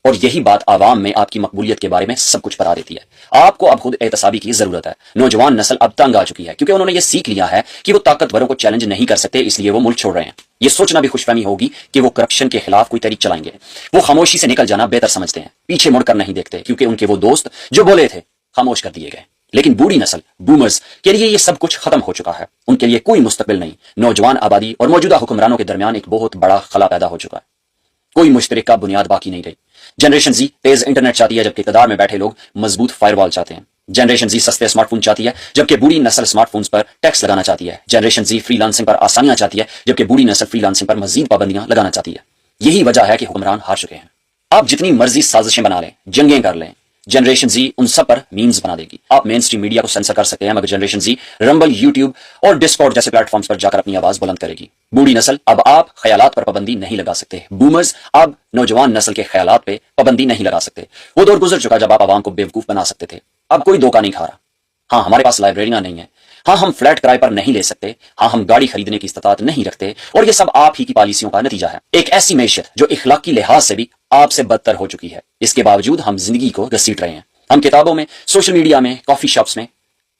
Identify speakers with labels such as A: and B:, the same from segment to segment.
A: اور یہی بات عوام میں آپ کی مقبولیت کے بارے میں سب کچھ بتا دیتی ہے۔ آپ کو اب خود احتسابی کی ضرورت ہے۔ نوجوان نسل اب تنگ آ چکی ہے کیونکہ انہوں نے یہ سیکھ لیا ہے کہ وہ طاقتوروں کو چیلنج نہیں کر سکتے، اس لیے وہ ملک چھوڑ رہے ہیں۔ یہ سوچنا بھی خوش فہمی ہوگی کہ وہ کرپشن کے خلاف کوئی تحریک چلائیں گے۔ وہ خاموشی سے نکل جانا بہتر سمجھتے ہیں، پیچھے مڑ کر نہیں دیکھتے، کیونکہ ان کے وہ دوست جو بولے تھے خاموش کر دیے گئے۔ لیکن بوڑھی نسل بومرز کے لیے یہ سب کچھ ختم ہو چکا ہے۔ ان کے لیے کوئی مستقبل نہیں۔ نوجوان آبادی اور موجودہ حکمرانوں کے درمیان ایک بہت بڑا خلا پیدا ہو چکا ہے، کوئی مشترکہ بنیاد باقی نہیں رہی۔ جنریشن زی تیز انٹرنیٹ چاہتی ہے جبکہ اقتدار میں بیٹھے لوگ مضبوط فائر وال چاہتے ہیں۔ جنریشن زی سستے اسمارٹ فون چاہتی ہے جبکہ بوڑھی نسل اسمارٹ فونز پر ٹیکس لگانا چاہتی ہے۔ جنریشن زی فری لانسنگ پر آسانیاں چاہتی ہے جبکہ بوڑھی نسل فری لانسنگ پر مزید پابندیاں لگانا چاہتی ہے۔ یہی وجہ ہے کہ حکمران ہار چکے ہیں۔ آپ جتنی مرضی سازشیں بنا لیں، جنگیں کر لیں، جنریشن زی ان سب پر میمز بنا دے گی۔ آپ مین سٹریم میڈیا کو سینسر کر سکتے ہیں مگر جنریشن زی رمبل، یوٹیوب اور ڈسکارڈ جیسے پلیٹ فارمز پر جا کر اپنی آواز بلند کرے گی۔ بوڑھی نسل اب آپ خیالات پر پابندی نہیں لگا سکتے۔ بومرز اب نوجوان نسل کے خیالات پہ پابندی نہیں لگا سکتے۔ وہ دور گزر چکا جب آپ عوام کو بیوقوف بنا سکتے تھے۔ اب کوئی دھوکہ نہیں کھا رہا۔ ہاں ہمارے پاس لائبریریاں نہیں ہیں، ہاں ہم فلیٹ کرائے پر نہیں لے سکتے، ہاں ہم گاڑی خریدنے کی استطاعت نہیں رکھتے، اور یہ سب آپ ہی کی پالیسیوں کا نتیجہ ہے۔ ایک ایسی معیشت جو اخلاقی لحاظ سے بھی آپ سے بدتر ہو چکی ہے، اس کے باوجود ہم زندگی کو گھسیٹ رہے ہیں۔ ہم کتابوں میں، سوشل میڈیا میں، کافی شاپس میں،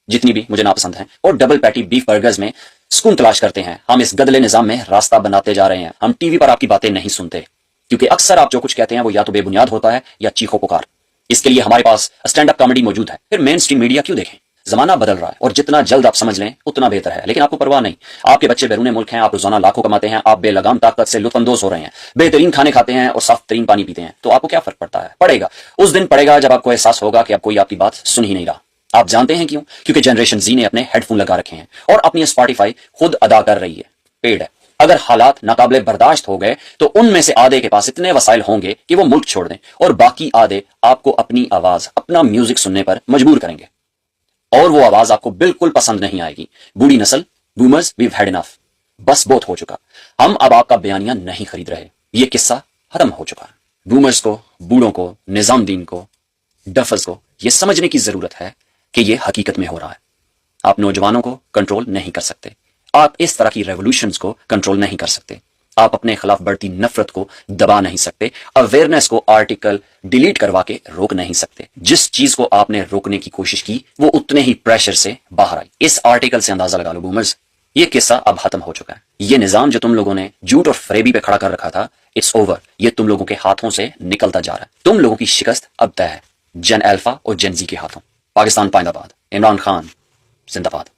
A: جتنی بھی مجھے ناپسند ہیں، اور ڈبل پیٹی بیف برگرز میں سکون تلاش کرتے ہیں۔ ہم اس گدلے نظام میں راستہ بناتے جا رہے ہیں۔ ہم ٹی وی پر آپ کی باتیں نہیں سنتے کیونکہ اکثر آپ جو کچھ کہتے ہیں وہ یا تو بے بنیاد ہوتا ہے یا چیخو پکار۔ اس کے لیے ہمارے پاس اسٹینڈ اپ کامیڈی موجود ہے۔ پھر مین سٹریم میڈیا کیوں دیکھیں؟ زمانہ بدل رہا ہے اور جتنا جلد آپ سمجھ لیں اتنا بہتر ہے، لیکن آپ کو پرواہ نہیں۔ آپ کے بچے بیرون ملک ہیں، آپ روزانہ لاکھوں کماتے ہیں، آپ بے لگام طاقت سے لطف اندوز ہو رہے ہیں، بہترین کھانے کھاتے ہیں اور صاف ترین پانی پیتے ہیں، تو آپ کو کیا فرق پڑتا ہے؟ پڑے گا، اس دن پڑے گا جب آپ کو احساس ہوگا کہ اب کوئی آپ کی بات سن ہی نہیں رہا۔ آپ جانتے ہیں کیوں؟ کیونکہ جنریشن زی نے اپنے ہیڈ فون لگا رکھے ہیں اور اپنی اسپاٹیفائی خود ادا کر رہی ہے، پیڈ ہے۔ اگر حالات ناقابل برداشت ہو گئے تو ان میں سے آدھے کے پاس اتنے وسائل ہوں گے کہ وہ ملک چھوڑ دیں، اور باقی آدھے آپ کو اپنی آواز، اپنا میوزک سننے پر مجبور کریں گے، اور وہ آواز آپ کو بالکل پسند نہیں آئے گی۔ بوڑھی نسل بومرز، ویو ہیڈ انف، بس بہت ہو چکا۔ ہم اب آپ کا بیانیہ نہیں خرید رہے، یہ قصہ ختم ہو چکا ہے۔ بومرز کو، بوڑھوں کو، نظام دین کو، ڈفز کو یہ سمجھنے کی ضرورت ہے کہ یہ حقیقت میں ہو رہا ہے۔ آپ نوجوانوں کو کنٹرول نہیں کر سکتے، آپ اس طرح کی ریولوشنز کو کنٹرول نہیں کر سکتے، آپ اپنے خلاف بڑھتی نفرت کو دبا نہیں سکتے، اویئرنیس کو آرٹیکل ڈیلیٹ کروا کے روک نہیں سکتے۔ جس چیز کو آپ نے روکنے کی کوشش کی وہ اتنے ہی پریشر سے باہر آئی۔ اس آرٹیکل سے اندازہ لگا لو بومرز، یہ قصہ اب ختم ہو چکا ہے۔ یہ نظام جو تم لوگوں نے جھوٹ اور فریبی پہ کھڑا کر رکھا تھا، اٹس اوور۔ یہ تم لوگوں کے ہاتھوں سے نکلتا جا رہا ہے۔ تم لوگوں کی شکست اب طے ہے، جن الفا اور جن زی کے ہاتھوں۔ پاکستان پائندہ باد، عمران خان زندہ باد۔